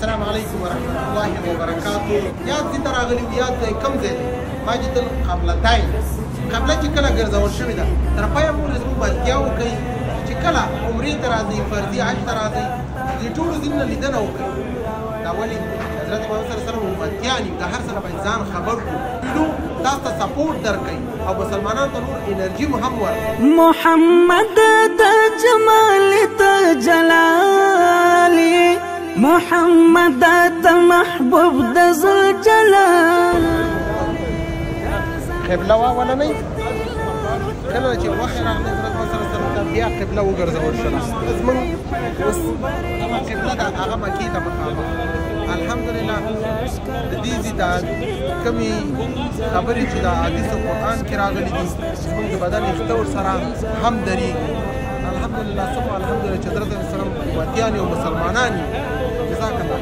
السلام عليكم ورحمة الله وبركاته. یاد دې ته راغلي وو، یاد دی کوم ځای دی؟ مسجد القبلتین. قبله چې کله ګرځول شوې ده تر پایه پورې زموږ ملتیا وکړئ چې کله عمرې ته راځئ، فرضي حج ته راځئ، دې ټولو ځایونو لیدنه وکړئ. دا ولې حضرت محمد صلی الله علیه وسلم امتیان یو، د هر څه نه باید ځان خبر کړو، تاسو ته سپورټ درکوي او مسلمانانو ته نور انرژي هم ورکوي. محمد د جمال ته جلالي، محمد د محبوب د ذل جلال. قبله واولنۍ کله چې وخت راغلی حضرت محمد صلی الله علیه وسلم ته بیا قبله وګرځول شوه. زموږ اوس هغه قبله ده، هغه مکې ته مخامخ. الحمدلله د دې د کمې خبرې چې د حدیث او قرآن کې راغلي دي زموږ د بدن اخته ورسره هم درېږي. الحمدلله ثم الحمدلله چې حضرت محمد صلی الله علیه وسلم امتیان یو مسلمانان یو. جزاک الله.